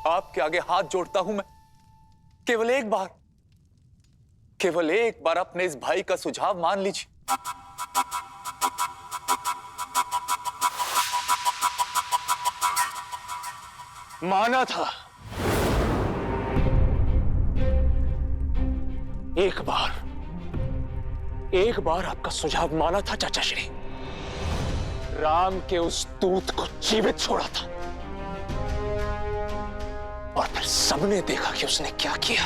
आपके आगे हाथ जोड़ता हूं मैं। केवल एक बार अपने इस भाई का सुझाव मान लीजिए। माना था, एक बार आपका सुझाव माना था चाचा श्री। राम के उस दूत को जीवित छोड़ा था और फिर सबने देखा कि उसने क्या किया।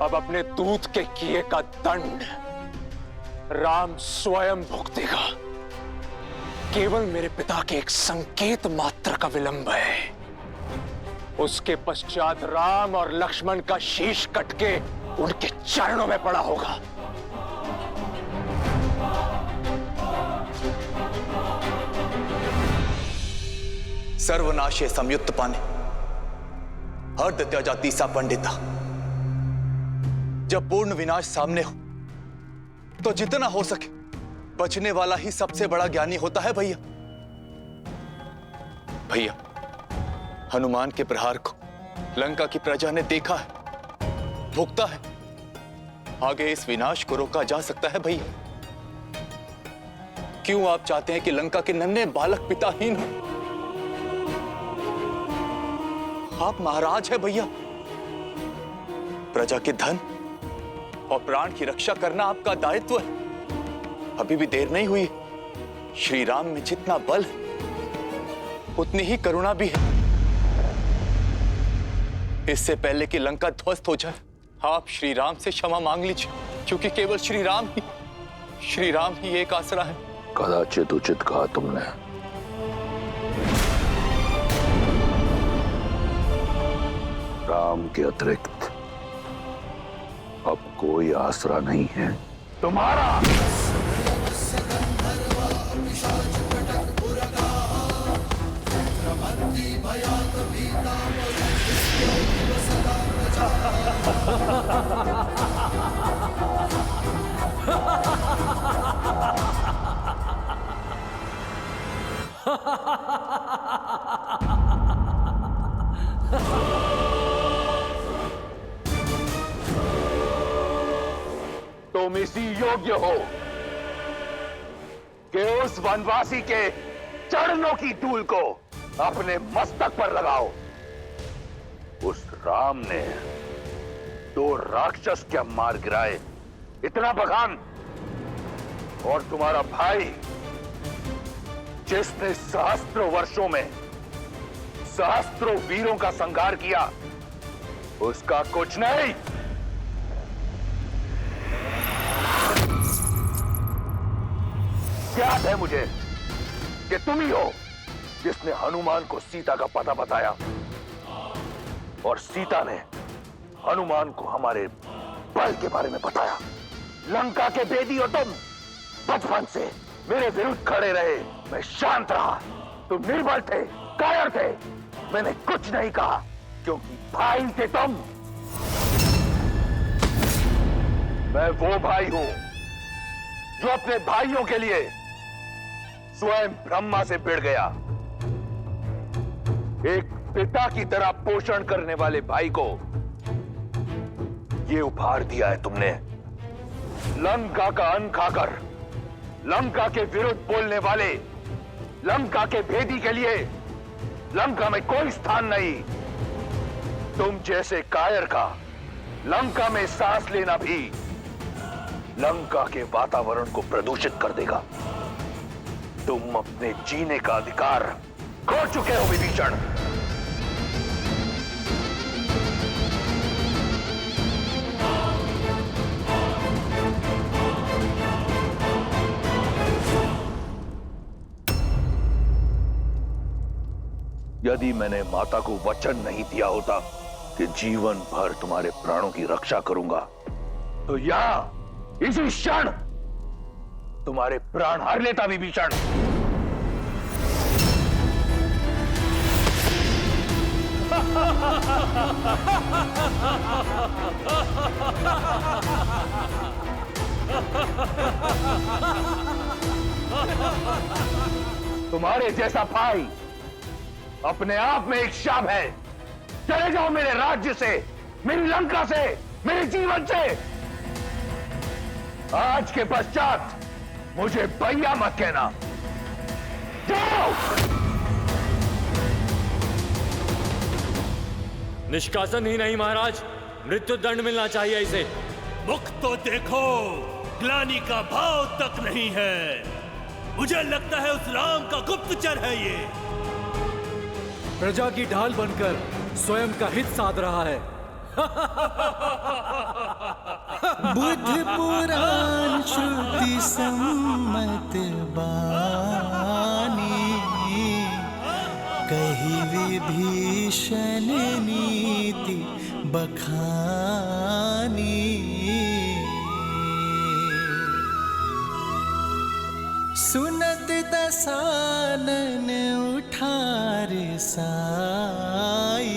अब अपने दूत के किए का दंड राम स्वयं भुगतेगा। केवल मेरे पिता के एक संकेत मात्र का विलंब है। उसके पश्चात राम और लक्ष्मण का शीश कट के उनके चरणों में पड़ा होगा। सर्वनाशे संयुक्त पाने हर्द त्याजा तीसा पंडिता। जब पूर्ण विनाश सामने हो तो जितना हो सके बचने वाला ही सबसे बड़ा ज्ञानी होता है भैया। हनुमान के प्रहार को लंका की प्रजा ने देखा है, भुगता है। आगे इस विनाश को रोका जा सकता है भैया। क्यों आप चाहते हैं कि लंका के नन्हे बालक पिताहीन हो? आप महाराज हैं भैया। प्रजा के धन और प्राण की रक्षा करना आपका दायित्व है। अभी भी देर नहीं हुई। श्री राम में जितना बल है उतनी ही करुणा भी है। इससे पहले कि लंका ध्वस्त हो जाए आप श्री राम से क्षमा मांग लीजिए, क्योंकि केवल श्री राम ही एक आसरा है। कदाचित उचित कहा तुमने। राम के अतिरिक्त अब कोई आसरा नहीं है तुम्हारा। तुम इसी योग्य हो कि उस वनवासी के चरणों की धूल को अपने मस्तक पर लगाओ। उस राम ने 2 राक्षस क्या मार गिराए, इतना बखान। और तुम्हारा भाई जिसने सहस्त्रों वर्षों में सहस्त्रों वीरों का संहार किया, उसका कुछ नहीं। याद है मुझे कि तुम ही हो जिसने हनुमान को सीता का पता बताया, और सीता ने हनुमान को हमारे बल के बारे में बताया। लंका के बेदी हो तुम। बचपन से मेरे विरुद्ध खड़े रहे, मैं शांत रहा। तुम निर्बल थे, कायर थे। मैंने कुछ नहीं कहा क्योंकि भाई थे तुम। मैं वो भाई हूं जो अपने भाइयों के लिए स्वयं ब्रह्मा से भिड़ गया। एक पिता की तरह पोषण करने वाले भाई को ये उपहार दिया है तुमने। लंका का अन्न खाकर लंका के विरुद्ध बोलने वाले लंका के भेदी के लिए लंका में कोई स्थान नहीं। तुम जैसे कायर का लंका में सांस लेना भी लंका के वातावरण को प्रदूषित कर देगा। तुम अपने जीने का अधिकार खो चुके हो विभीषण। यदि मैंने माता को वचन नहीं दिया होता कि जीवन भर तुम्हारे प्राणों की रक्षा करूंगा, तो यहां इसी क्षण तुम्हारे प्राण हर लेता विभीषण। तुम्हारे जैसा भाई अपने आप में एक शाप है। चले जाओ मेरे राज्य से, मेरी लंका से, मेरे जीवन से। आज के पश्चात मुझे भैया मत कहना। जाओ। निष्कासन ही नहीं महाराज, मृत्यु दंड मिलना चाहिए इसे। मुख तो देखो, ग्लानि का भाव तक नहीं है। मुझे लगता है उस राम का गुप्तचर है ये। प्रजा की ढाल बनकर स्वयं का हित साध रहा है। बुद्ध पुराण श्रुति सम्मत बानी, कही विभीषण नीति बखानी। सुनत दसानन उठार साई,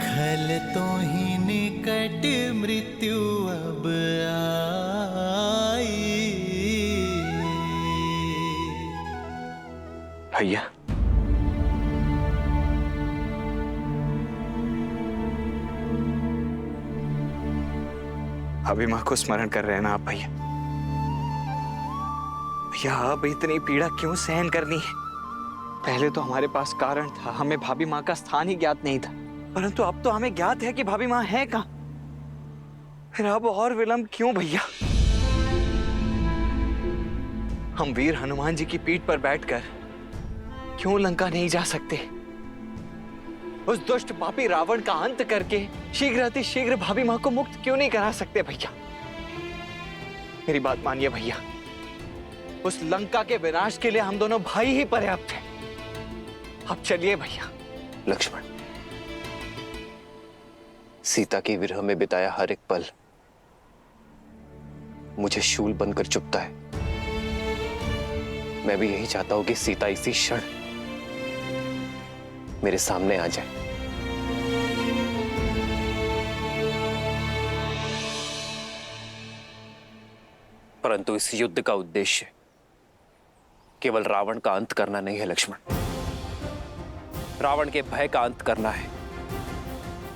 खल तो ही निकट मृत्यु अब आई। भैया, अभी मां को स्मरण कर रहे हैं ना आप भैया? भैया अब इतनी पीड़ा क्यों सहन करनी है? पहले तो हमारे पास कारण था, हमें भाभी माँ का स्थान ही ज्ञात नहीं था, परंतु अब तो हमें ज्ञात है कि भाभी माँ है कहाँ। फिर अब और विलंब क्यों भैया? हम वीर हनुमान जी की पीठ पर बैठकर क्यों लंका नहीं जा सकते? उस दुष्ट पापी रावण का अंत करके शीघ्र अति शीघ्र भाभी माँ को मुक्त क्यों नहीं करा सकते भैया? मेरी बात मानिए भैया, उस लंका के विनाश के लिए हम दोनों भाई ही पर्याप्त हैं। अब चलिए भैया। लक्ष्मण, सीता के विरह में बिताया हर एक पल मुझे शूल बनकर चुभता है। मैं भी यही चाहता हूं कि सीता इसी क्षण मेरे सामने आ जाए। परंतु इस युद्ध का उद्देश्य केवल रावण का अंत करना नहीं है लक्ष्मण। रावण के भय का अंत करना है।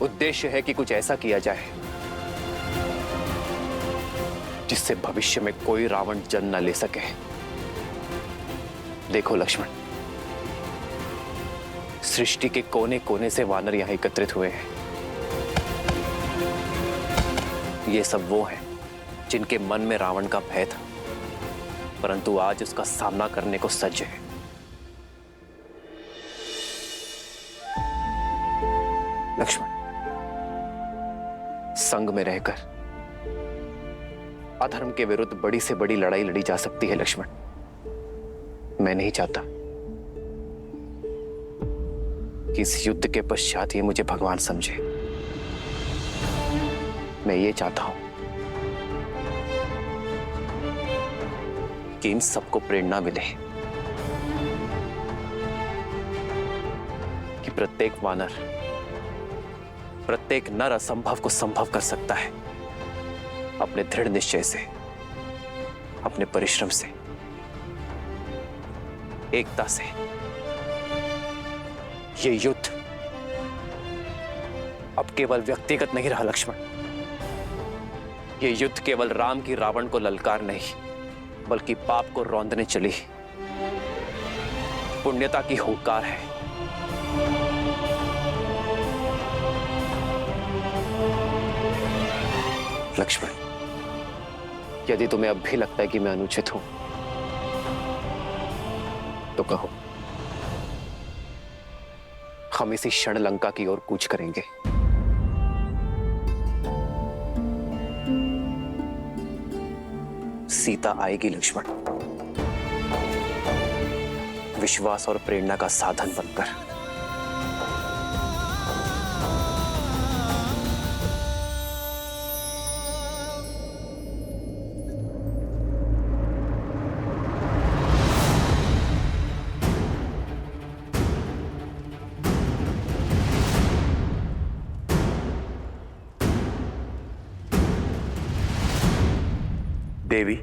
उद्देश्य है कि कुछ ऐसा किया जाए जिससे भविष्य में कोई रावण जन्म न ले सके। देखो लक्ष्मण, सृष्टि के कोने कोने से वानर यहां एकत्रित हुए हैं। ये सब वो हैं जिनके मन में रावण का भय था, परंतु आज उसका सामना करने को सज्ज है। लक्ष्मण, संग में रहकर अधर्म के विरुद्ध बड़ी से बड़ी लड़ाई लड़ी जा सकती है लक्ष्मण। मैं नहीं चाहता कि इस युद्ध के पश्चात ये मुझे भगवान समझे। मैं ये चाहता हूं कि इन सबको प्रेरणा मिले कि प्रत्येक वानर, प्रत्येक नर असंभव को संभव कर सकता है अपने दृढ़ निश्चय से, अपने परिश्रम से, एकता से। ये युद्ध अब केवल व्यक्तिगत नहीं रहा लक्ष्मण। ये युद्ध केवल राम की रावण को ललकार नहीं, बल्कि पाप को रौंदने चली पुण्यता की हुंकार है। लक्ष्मण, यदि तुम्हें अब भी लगता है कि मैं अनुचित हूं तो कहो। हम इसी क्षण लंका की ओर कूच करेंगे। सीता आएगी लक्ष्मण, विश्वास और प्रेरणा का साधन बनकर। देवी,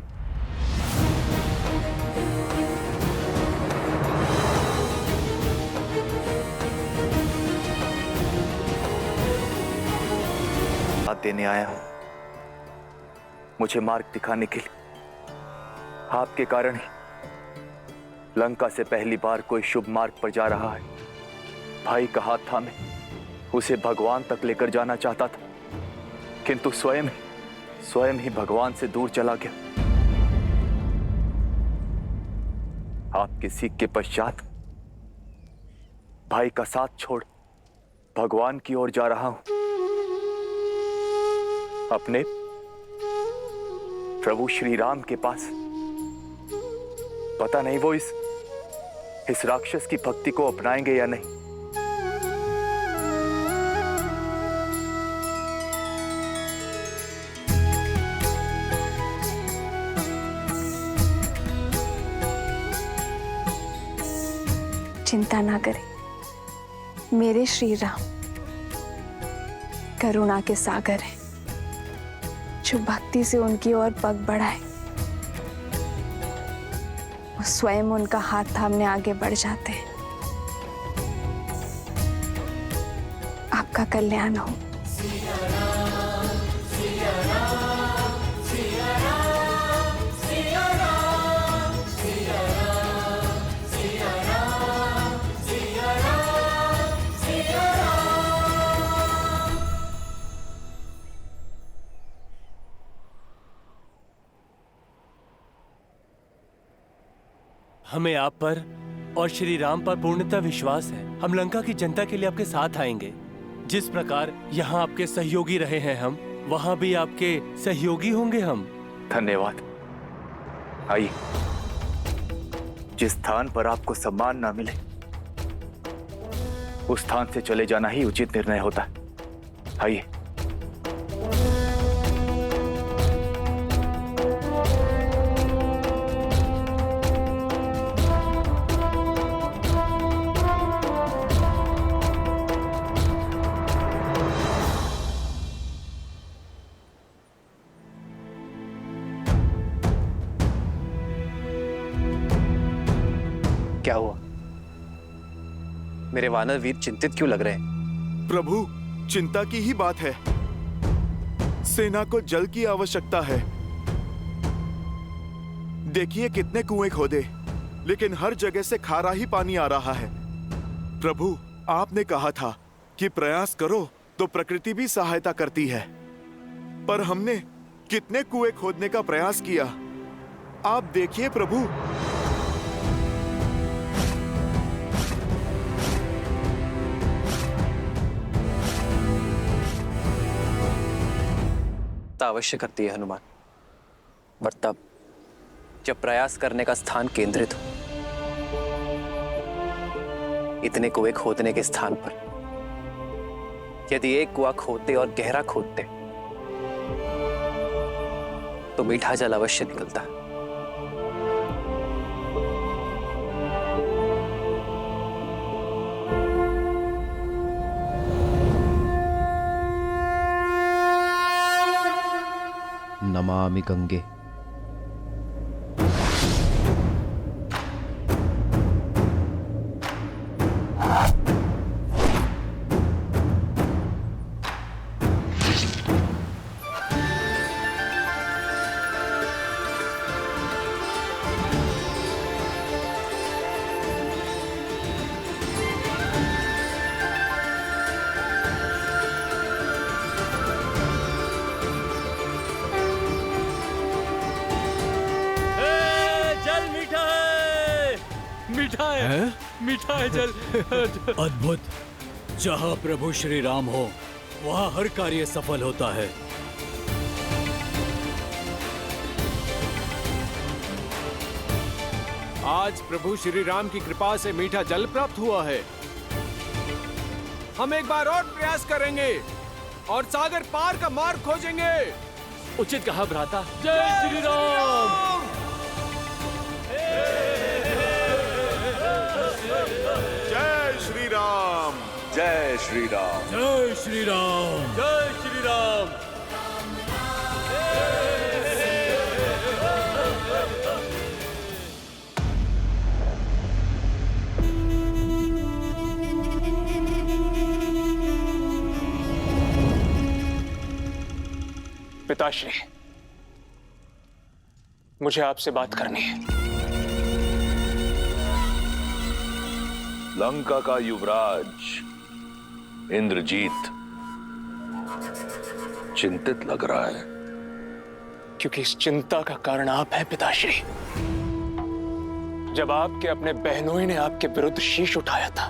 देने आया हूं, मुझे मार्ग दिखाने के लिए। आपके कारण ही लंका से पहली बार कोई शुभ मार्ग पर जा रहा है। भाई का हाथ थामे उसे भगवान तक लेकर जाना चाहता था, किंतु स्वयं ही भगवान से दूर चला गया। आपकी सीख के पश्चात भाई का साथ छोड़ भगवान की ओर जा रहा हूं, अपने प्रभु श्री राम के पास। पता नहीं वो इस राक्षस की भक्ति को अपनाएंगे या नहीं। चिंता ना करें, मेरे श्री राम करुणा के सागर हैं, जो भक्ति से उनकी ओर पग बढ़ाए वो स्वयं उनका हाथ थामने आगे बढ़ जाते हैं। आपका कल्याण हो। हमें आप पर और श्री राम पर पूर्णतः विश्वास है। हम लंका की जनता के लिए आपके साथ आएंगे। जिस प्रकार यहाँ आपके सहयोगी रहे हैं हम, वहाँ भी आपके सहयोगी होंगे हम। धन्यवाद। आइए, जिस स्थान पर आपको सम्मान ना मिले उस स्थान से चले जाना ही उचित निर्णय होता है। आइए। क्या हुआ? मेरे वानर वीर चिंतित क्यों लग रहे हैं? प्रभु, चिंता की ही बात है। सेना को जल की आवश्यकता है। देखिए कितने कुएं खोदे, लेकिन हर जगह से खारा ही पानी आ रहा है। प्रभु, आपने कहा था कि प्रयास करो तो प्रकृति भी सहायता करती है, पर हमने कितने कुएं खोदने का प्रयास किया। आप देखिए प्रभु। अवश्य करती है हनुमान, पर तब जब प्रयास करने का स्थान केंद्रित हो। इतने कुएं खोदने के स्थान पर यदि एक कुआं खोदते और गहरा खोदते तो मीठा जल अवश्य निकलता। नमामि गंगे। मीठा है जल। अद्भुत। जहाँ प्रभु श्री राम हो वहाँ हर कार्य सफल होता है। आज प्रभु श्री राम की कृपा से मीठा जल प्राप्त हुआ है। हम एक बार और प्रयास करेंगे और सागर पार का मार्ग खोजेंगे। उचित कहा भ्राता। जय श्री राम। जय श्री राम। जय श्री राम। जय श्री राम। जय श्री राम। पिताश्री, मुझे आपसे बात करनी है। लंका का युवराज इंद्रजीत चिंतित लग रहा है। क्योंकि इस चिंता का कारण आप हैं पिताश्री। जब आपके अपने बहनोई ने आपके विरुद्ध शीश उठाया था,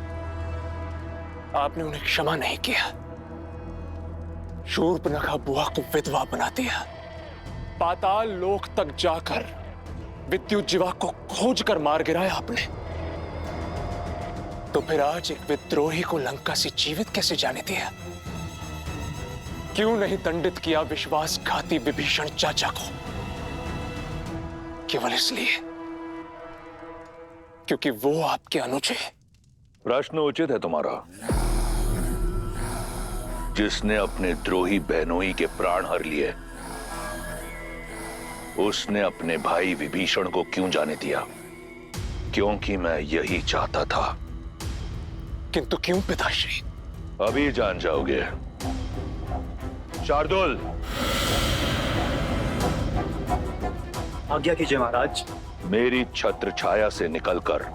आपने उन्हें क्षमा नहीं किया। शूर्पणखा बुआ को विधवा बना दिया। पाताल लोक तक जाकर विद्युज्जीवा को खोजकर मार गिराया आपने। तो फिर आज एक विद्रोही को लंका से जीवित कैसे जाने दिया? क्यों नहीं दंडित किया विश्वासघाती विभीषण चाचा को? केवल इसलिए क्योंकि वो आपके अनुज है। प्रश्न उचित है तुम्हारा। जिसने अपने द्रोही बहनोई के प्राण हर लिए, उसने अपने भाई विभीषण को क्यों जाने दिया? क्योंकि मैं यही चाहता था। किंतु क्यों पिताश्री? अभी जान जाओगे। शार्दुल, आज्ञा कीजिए महाराज। मेरी छत्र छाया से निकलकर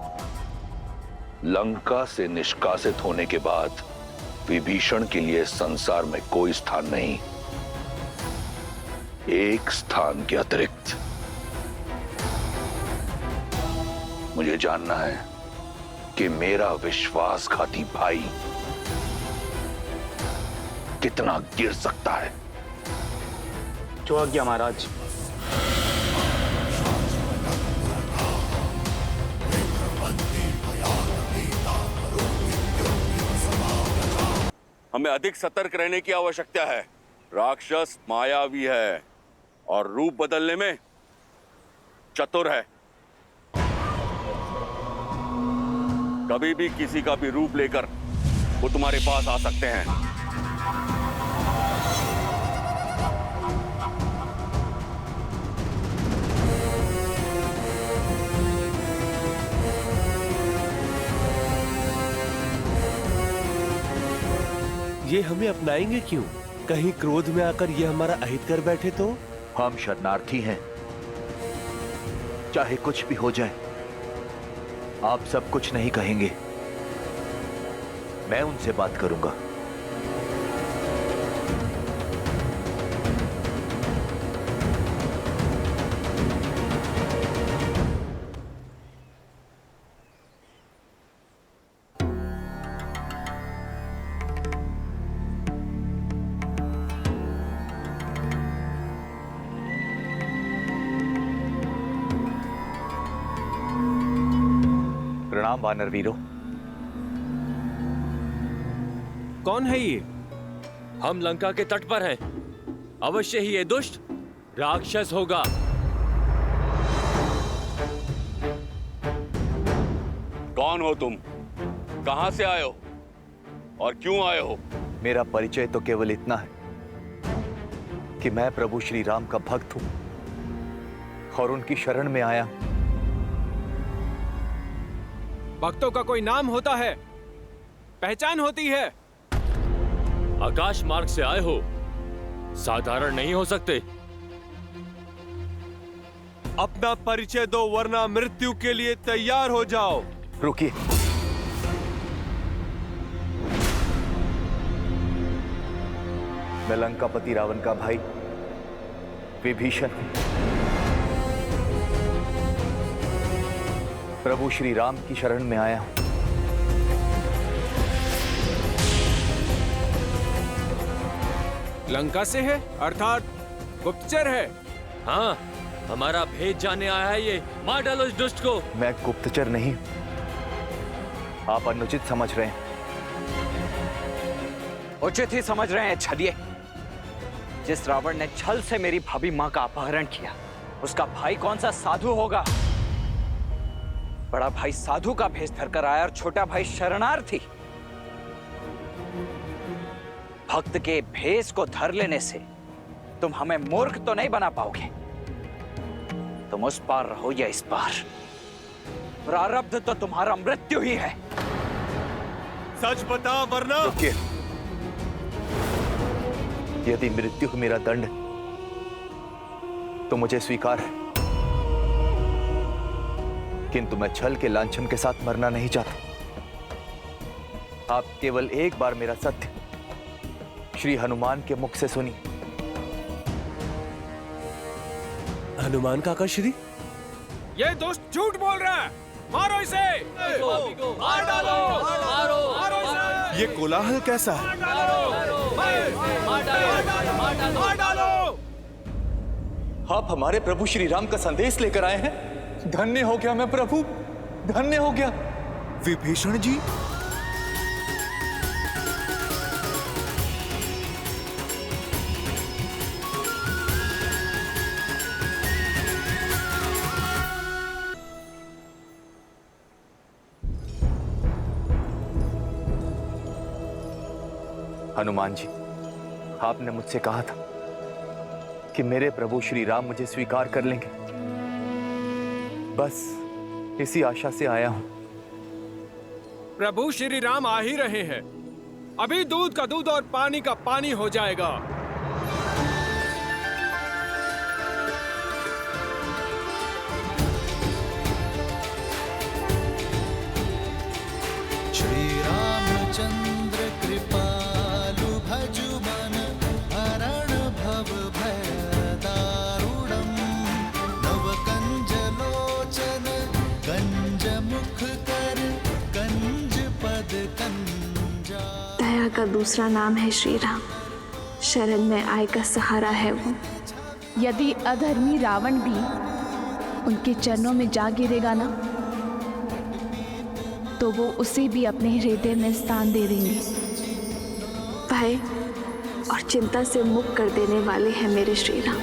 लंका से निष्कासित होने के बाद विभीषण के लिए संसार में कोई स्थान नहीं। एक स्थान के अतिरिक्त मुझे जानना है कि मेरा विश्वासघाती भाई कितना गिर सकता है। जो आज्ञा महाराज। हमें अधिक सतर्क रहने की आवश्यकता है। राक्षस मायावी है और रूप बदलने में चतुर है। कभी भी किसी का भी रूप लेकर वो तुम्हारे पास आ सकते हैं। ये हमें अपनाएंगे क्यों? कहीं क्रोध में आकर ये हमारा अहित कर बैठे तो? हम शरणार्थी हैं, चाहे कुछ भी हो जाए आप सब कुछ नहीं कहेंगे। मैं उनसे बात करूंगा। प्रणाम वानर वीरों। कौन है ये? हम लंका के तट पर हैं। अवश्य ही ये दुष्ट राक्षस होगा। कौन हो तुम? कहां से आए हो और क्यों आए हो? मेरा परिचय तो केवल इतना है कि मैं प्रभु श्री राम का भक्त हूं और उनकी शरण में आया। भक्तों का कोई नाम होता है, पहचान होती है। आकाश मार्ग से आए हो, साधारण नहीं हो सकते। अपना परिचय दो वरना मृत्यु के लिए तैयार हो जाओ। रुकिए, मैं लंकापति रावण का भाई विभीषण हूं। प्रभु श्री राम की शरण में आया हूं। लंका से है अर्थात गुप्तचर है। हाँ, हमारा भेद जानने आया है ये। मार डालो इस दुष्ट को। मैं गुप्तचर नहीं, आप अनुचित समझ रहे हैं। उचित ही समझ रहे हैं छदिए। जिस रावण ने छल से मेरी भाभी मां का अपहरण किया, उसका भाई कौन सा साधु होगा? बड़ा भाई साधु का भेष धरकर आया और छोटा भाई शरणार्थी। भक्त के भेष को धर लेने से तुम हमें मूर्ख तो नहीं बना पाओगे। तुम उस पार रहो या इस पार, प्रारब्ध तो तुम्हारा मृत्यु ही है। सच बता वरना। रुकिए, यदि मृत्यु मेरा दंड तो मुझे स्वीकार है, किंतु मैं छल के लांछन के साथ मरना नहीं चाहता। आप केवल एक बार मेरा सत्य श्री हनुमान के मुख से सुनिए। हनुमान काका श्री, ये दुष्ट झूठ बोल रहा है, मारो इसे! मार डालो! मारो इसे! ये कोलाहल कैसा है? मार डालो! आप हमारे प्रभु श्री राम का संदेश लेकर आए हैं। धन्य हो गया मैं प्रभु, धन्य हो गया। विभीषण जी, हनुमान जी, आपने मुझसे कहा था कि मेरे प्रभु श्री राम मुझे स्वीकार कर लेंगे। बस इसी आशा से आया हूं। प्रभु श्री राम आ ही रहे हैं। अभी दूध का दूध और पानी का पानी हो जाएगा। श्री रामचंद्र कृपालु भजु मन हरण भव भय दारुणम नव कंज लोचन कंज मुख कर कंज पद कंजा। दया का दूसरा नाम है श्री राम। शरण में आय का सहारा है वो। यदि अधर्मी रावण भी उनके चरणों में जा गिरेगा ना, तो वो उसे भी अपने हृदय में स्थान दे देंगे। भय और चिंता से मुक्त कर देने वाले हैं मेरे श्री राम।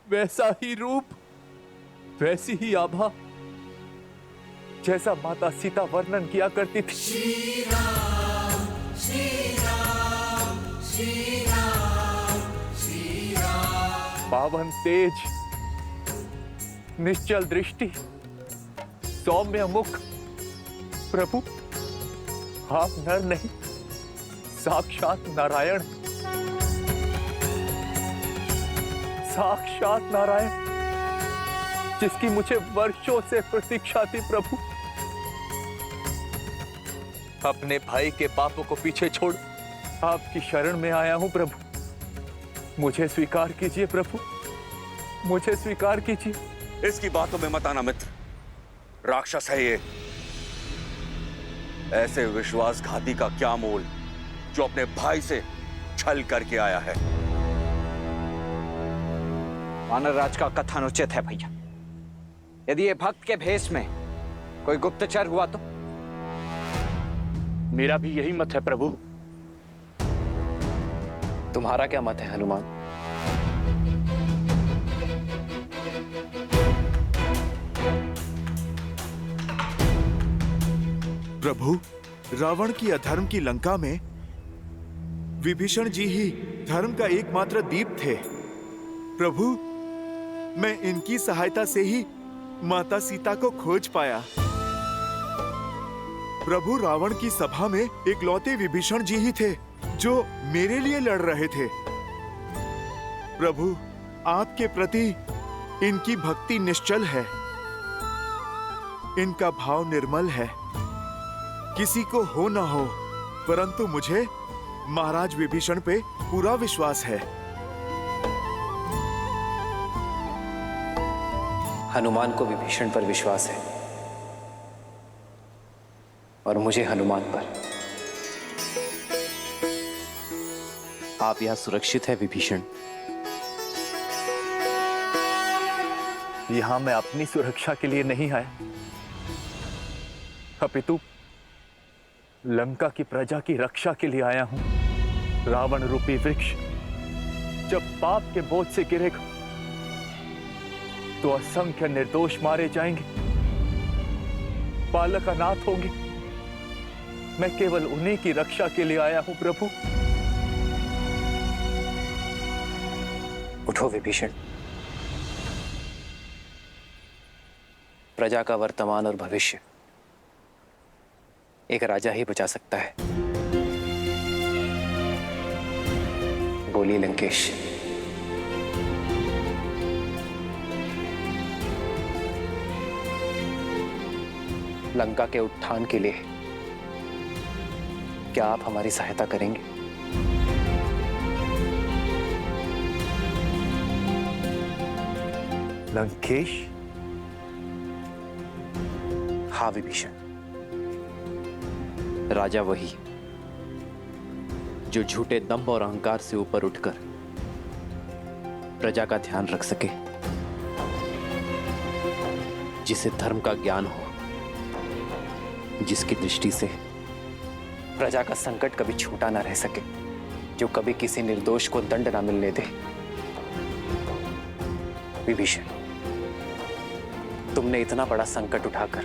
वैसा ही रूप, वैसी ही आभा जैसा माता सीता वर्णन किया करती थी। श्री राम श्री राम श्री राम श्री राम। पावन तेज, निश्चल दृष्टि, सौम्य मुख। प्रभु, आप नर नहीं, साक्षात नारायण, साक्षात नारायण, जिसकी मुझे वर्षों से प्रतीक्षा थी। प्रभु, अपने भाई के पापों को पीछे छोड़ आपकी शरण में आया हूं। प्रभु, मुझे स्वीकार कीजिए। प्रभु, मुझे स्वीकार कीजिए। इसकी बातों में मत आना मित्र, राक्षस है ये। ऐसे विश्वासघाती का क्या मोल जो अपने भाई से छल करके आया है। वानरराज का कथन उचित है भैया। यदि ये भक्त के भेष में कोई गुप्तचर हुआ तो? मेरा भी यही मत है प्रभु। तुम्हारा क्या मत है हनुमान? प्रभु, रावण की अधर्म की लंका में विभीषण जी ही धर्म का एकमात्र दीप थे। प्रभु, मैं इनकी सहायता से ही माता सीता को खोज पाया। प्रभु, रावण की सभा में इकलौते विभीषण जी ही थे जो मेरे लिए लड़ रहे थे। प्रभु, आपके प्रति इनकी भक्ति निश्चल है, इनका भाव निर्मल है। किसी को हो ना हो, परंतु मुझे महाराज विभीषण पे पूरा विश्वास है। हनुमान को विभीषण पर विश्वास है और मुझे हनुमान पर। आप यहां सुरक्षित है विभीषण। यहां मैं अपनी सुरक्षा के लिए नहीं आया, अपितु लंका की प्रजा की रक्षा के लिए आया हूं। रावण रूपी वृक्ष जब पाप के बोझ से गिरेगा तो असंख्य निर्दोष मारे जाएंगे, बालक अनाथ होंगे। मैं केवल उन्हीं की रक्षा के लिए आया हूं प्रभु। उठो विभीषण। प्रजा का वर्तमान और भविष्य एक राजा ही बचा सकता है। बोलिए लंकेश। लंका के उत्थान के लिए क्या आप हमारी सहायता करेंगे? लंकेश? हाँ विभीषण, राजा वही जो झूठे दंभ और अहंकार से ऊपर उठकर प्रजा का ध्यान रख सके, जिसे धर्म का ज्ञान हो, जिसकी दृष्टि से प्रजा का संकट कभी छूटा ना रह सके, जो कभी किसी निर्दोष को दंड ना मिलने दे। विभीषण, तुमने इतना बड़ा संकट उठाकर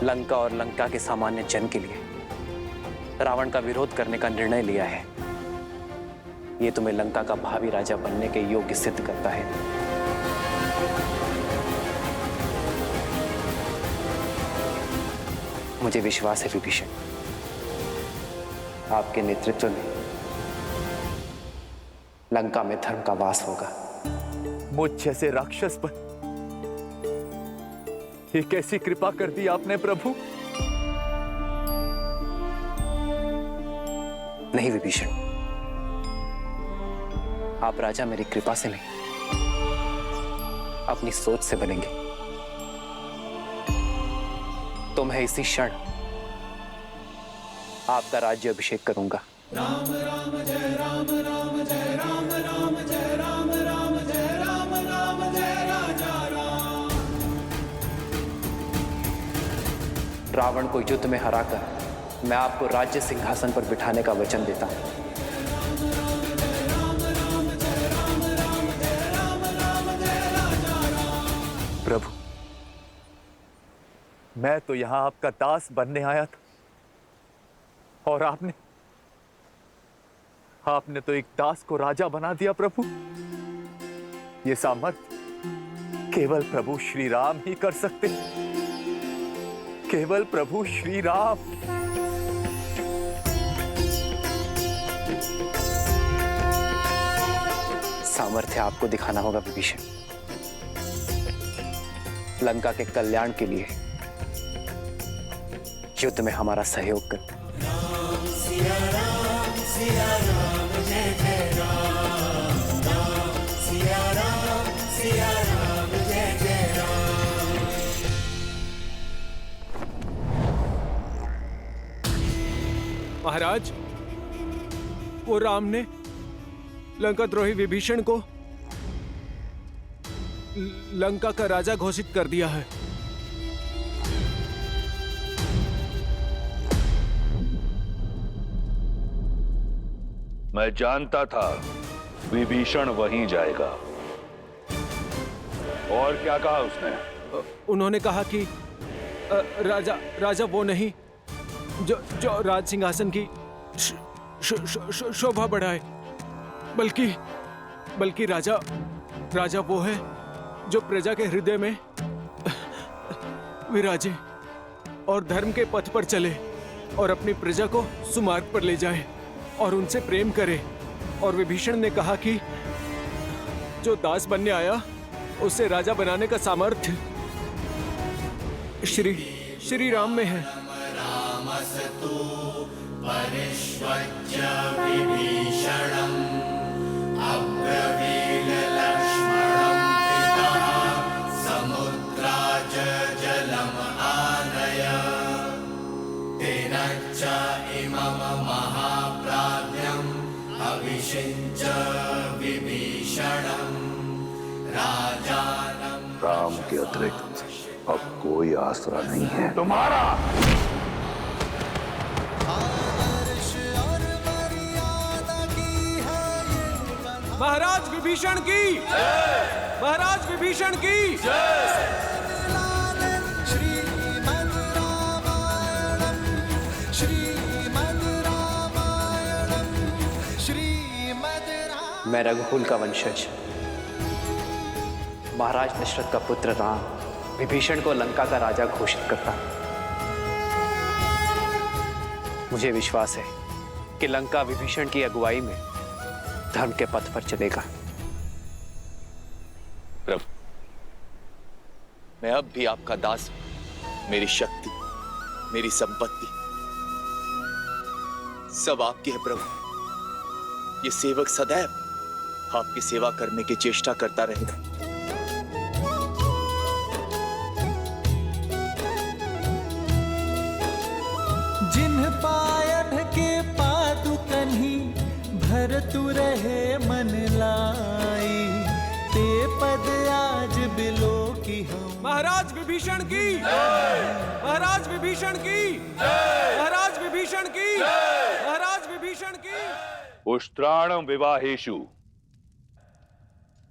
लंका और लंका के सामान्य जन के लिए रावण का विरोध करने का निर्णय लिया है। यह तुम्हें लंका का भावी राजा बनने के योग्य सिद्ध करता है। मुझे विश्वास है विभीषण, आपके नेतृत्व में लंका में धर्म का वास होगा। मुझ जैसे राक्षस पर ये कैसी कृपा कर दी आपने प्रभु? नहीं विभीषण, आप राजा मेरी कृपा से नहीं, अपनी सोच से बनेंगे। तो मैं इसी क्षण आपका राज्य अभिषेक करूंगा। राम राम जय राम राम जय राम राम जय राम राम जय राम राम जय राजा राम। रावण को युद्ध में हराकर मैं आपको राज्य सिंहासन पर बिठाने का वचन देता हूं। प्रभु, मैं तो यहां आपका दास बनने आया था, और आपने तो एक दास को राजा बना दिया प्रभु। ये सामर्थ्य केवल प्रभु श्री राम ही कर सकते हैं, केवल प्रभु श्री राम। सामर्थ्य आपको दिखाना होगा विभीषण। लंका के कल्याण के लिए युद्ध में हमारा सहयोग कर। सिया राम जय जय राम, राम सिया राम जय जय राम। महाराज, वो राम ने लंका द्रोही विभीषण को लंका का राजा घोषित कर दिया है। मैं जानता था विभीषण वहीं जाएगा। और क्या कहा उसने? उन्होंने कहा कि राजा वो नहीं जो राज सिंहासन की शोभा बढ़ाए, बल्कि राजा वो है जो प्रजा के हृदय में विराजे और धर्म के पथ पर चले और अपनी प्रजा को सुमार्ग पर ले जाए और उनसे प्रेम करे। और विभीषण ने कहा कि जो दास बनने आया उसे राजा बनाने का सामर्थ्य श्री राम में है। रामस्तु परिष्वज्य विभीषणम् अब्रवील लक्ष्मणं पितः समुद्राज जलम् आनय तेन च इमं महाप्राज्ञम् अभिषिञ्च विभीषणम् राजानं। राम के अतिरिक्त अब कोई आसरा नहीं है तुम्हारा। आदर्श और मर्यादा की है ये महाराज विभीषण की, महाराज विभीषण की। मैं रघुकुल का वंशज महाराज दशरथ का पुत्र राम विभीषण को लंका का राजा घोषित करता हूं। मुझे विश्वास है कि लंका विभीषण की अगुवाई में धर्म के पथ पर चलेगा। प्रभु, मैं अब भी आपका दास हूं। मेरी शक्ति, मेरी संपत्ति सब आपकी है प्रभु। ये सेवक सदैव आपकी सेवा करने की चेष्टा करता रहेगा। जिन्ह पायढ़ के पादुकन्ही भरतु रहे मन लाई, ते पद आज बिलो की हम। महाराज विभीषण की, महाराज विभीषण की, महाराज विभीषण की, महाराज विभीषण की। उष्ट्राणम विवाहेषु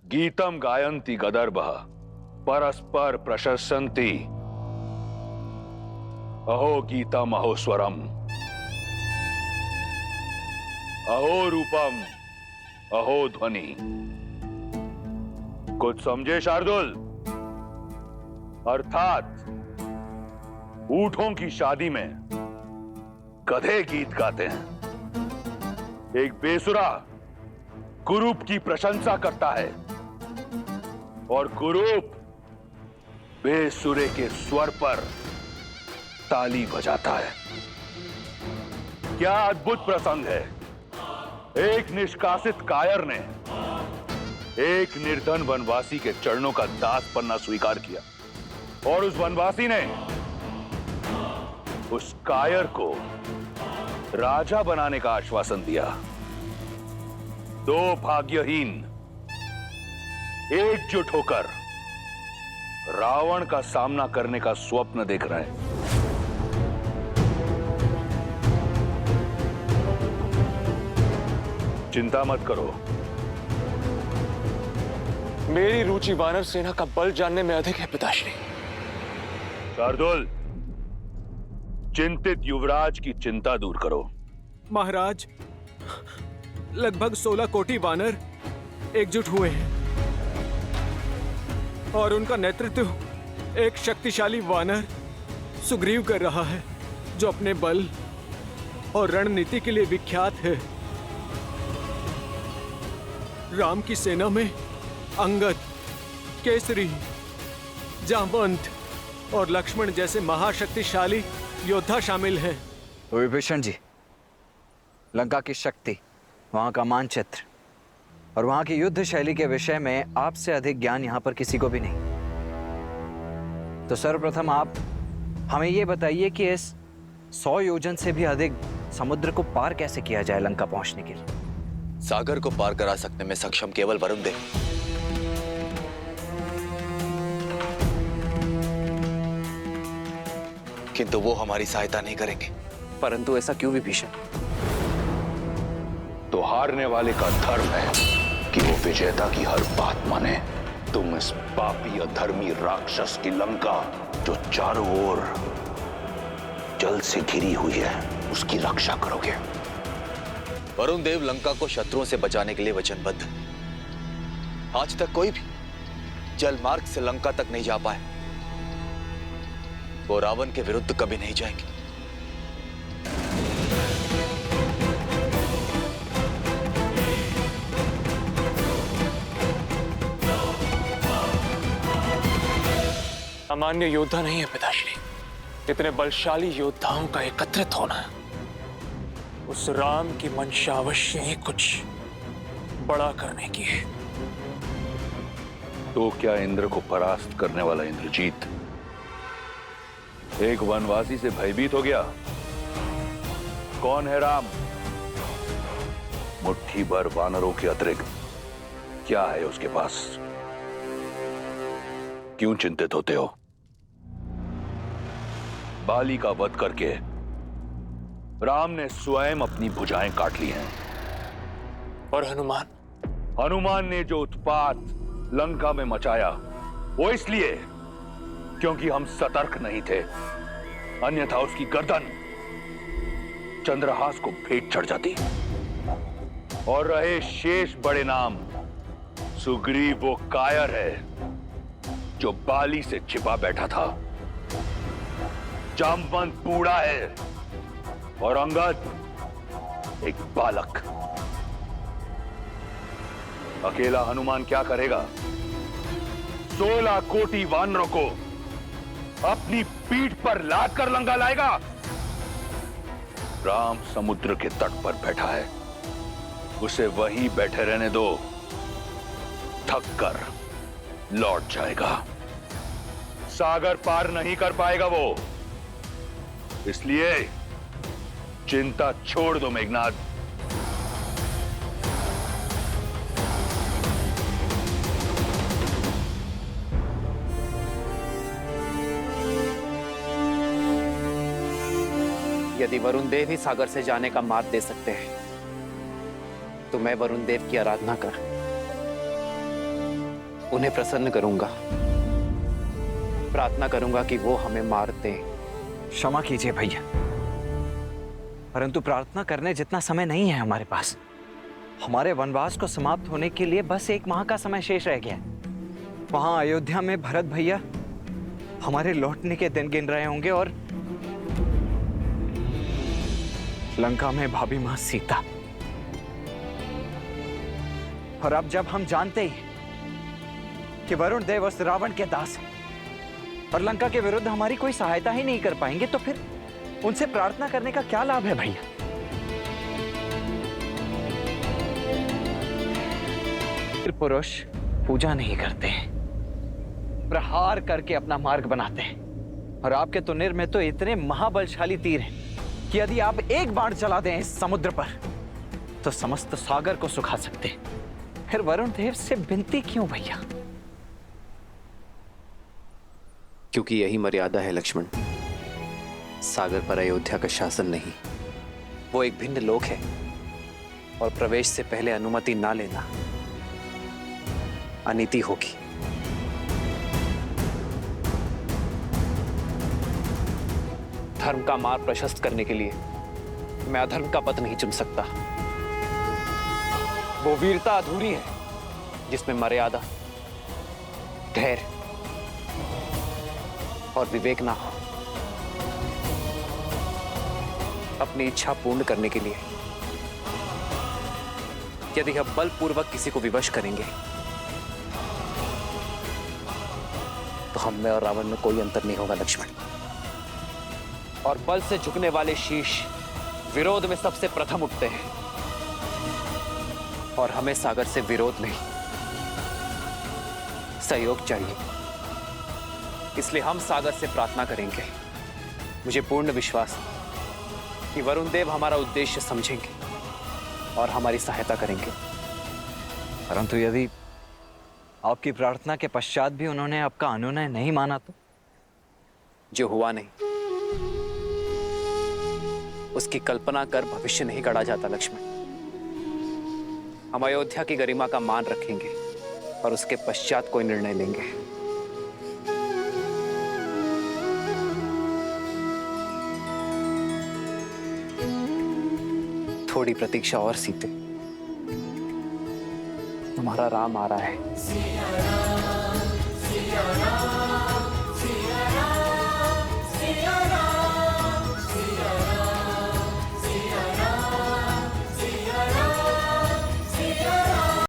गीतम गायन्ति गदर्भः परस्पर प्रशस्यन्ति अहो गीतम अहो स्वरम अहो रूपम अहो ध्वनि। कुछ समझे शार्दुल? अर्थात ऊंटों की शादी में गधे गीत गाते हैं। एक बेसुरा कुरूप की प्रशंसा करता है और कुरूप बेसुरे के स्वर पर ताली बजाता है। क्या अद्भुत प्रसंग है। एक निष्कासित कायर ने एक निर्धन वनवासी के चरणों का दास बनना स्वीकार किया और उस वनवासी ने उस कायर को राजा बनाने का आश्वासन दिया। दो भाग्यहीन एकजुट होकर रावण का सामना करने का स्वप्न देख रहे हैं। चिंता मत करो। मेरी रुचि वानर सेना का बल जानने में अधिक है पिताश्री। शार्दुल, चिंतित युवराज की चिंता दूर करो। महाराज, लगभग 16 कोटि वानर एकजुट हुए हैं और उनका नेतृत्व एक शक्तिशाली वानर सुग्रीव कर रहा है, जो अपने बल और रणनीति के लिए विख्यात है। राम की सेना में अंगद, केसरी, जामवंत और लक्ष्मण जैसे महाशक्तिशाली योद्धा शामिल हैं। विभीषण जी, लंका की शक्ति, वहां का मानचित्र और वहां की युद्ध शैली के विषय में आपसे अधिक ज्ञान यहां पर किसी को भी नहीं। तो सर्वप्रथम आप हमें यह बताइए कि इस 100 योजन से भी अधिक समुद्र को पार कैसे किया जाए लंका पहुंचने के लिए? सागर को पार करा सकने में सक्षम केवल वरुण देव। किंतु वो हमारी सहायता नहीं करेंगे। परंतु ऐसा क्यों विभीषण? तो हारने वाले का धर्म है कि वो विजेता की हर बात माने। तुम इस पापी अधर्मी राक्षस की लंका, जो चारों ओर जल से घिरी हुई है, उसकी रक्षा करोगे। वरुण देव लंका को शत्रुओं से बचाने के लिए वचनबद्ध। आज तक कोई भी जल मार्ग से लंका तक नहीं जा पाए। वो रावण के विरुद्ध कभी नहीं जाएंगे। सामान्य योद्धा नहीं है पिताश्री। इतने बलशाली योद्धाओं का एकत्रित होना, उस राम की मंशा अवश्य ही कुछ बड़ा करने की है। तो क्या इंद्र को परास्त करने वाला इंद्रजीत एक वनवासी से भयभीत हो गया? कौन है राम? मुट्ठी भर वानरों के अतिरिक्त क्या है उसके पास? क्यों चिंतित होते हो? बाली का वध करके राम ने स्वयं अपनी भुजाएं काट ली हैं। और हनुमान, हनुमान ने जो उत्पात लंका में मचाया वो इसलिए क्योंकि हम सतर्क नहीं थे, अन्यथा उसकी गर्दन चंद्रहास को भेंट चढ़ जाती। और रहे शेष बड़े नाम, सुग्रीव वो कायर है जो बाली से छिपा बैठा था, जामवंत बूढ़ा है और अंगद एक बालक। अकेला हनुमान क्या करेगा? 16 कोटि वानरों को अपनी पीठ पर लाद कर लंका लाएगा। राम समुद्र के तट पर बैठा है, उसे वहीं बैठे रहने दो, थक कर लौट जाएगा। सागर पार नहीं कर पाएगा वो, इसलिए चिंता छोड़ दो मेघनाद। यदि वरुण देव ही सागर से जाने का मार्ग दे सकते हैं तो मैं वरुण देव की आराधना कर उन्हें प्रसन्न करूंगा, प्रार्थना करूंगा कि वो हमें मार दें। क्षमा कीजिए भैया, परंतु प्रार्थना करने जितना समय नहीं है हमारे पास। हमारे वनवास को समाप्त होने के लिए बस 1 माह का समय शेष रह गया। वहां अयोध्या में भरत भैया हमारे लौटने के दिन गिन रहे होंगे और लंका में भाभी मां सीता। और अब जब हम जानते ही कि वरुण देव उस रावण के दास हैं और लंका के विरुद्ध हमारी कोई सहायता ही नहीं कर पाएंगे, तो फिर उनसे प्रार्थना करने का क्या लाभ है भैया? फिर पुरुष पूजा नहीं करते हैं, प्रहार करके अपना मार्ग बनाते हैं। और आपके तुनिर में तो इतने महाबलशाली तीर हैं कि यदि आप एक बाण चला दें इस समुद्र पर तो समस्त सागर को सुखा सकते हैं। फिर वरुण देव से विनती क्यों भैया? क्योंकि यही मर्यादा है लक्ष्मण। सागर पर अयोध्या का शासन नहीं, वो एक भिन्न लोक है और प्रवेश से पहले अनुमति ना लेना अनीति होगी। धर्म का मार्ग प्रशस्त करने के लिए मैं अधर्म का पथ नहीं चुन सकता। वो वीरता अधूरी है जिसमें मर्यादा, धैर्य और विवेक ना हो। अपनी इच्छा पूर्ण करने के लिए यदि हम बलपूर्वक किसी को विवश करेंगे तो हम में और रावण में कोई अंतर नहीं होगा लक्ष्मण। और बल से झुकने वाले शीश विरोध में सबसे प्रथम उठते हैं और हमें सागर से विरोध नहीं, सहयोग चाहिए। इसलिए हम सागर से प्रार्थना करेंगे। मुझे पूर्ण विश्वास है कि वरुण देव हमारा उद्देश्य समझेंगे और हमारी सहायता करेंगे। परंतु यदि आपकी प्रार्थना के पश्चात भी उन्होंने आपका अनुनय नहीं माना तो? जो हुआ नहीं उसकी कल्पना कर भविष्य नहीं गढ़ा जाता लक्ष्मण। हम अयोध्या की गरिमा का मान रखेंगे और उसके पश्चात कोई निर्णय लेंगे। थोड़ी प्रतीक्षा और सीते, तुम्हारा राम आ रहा है।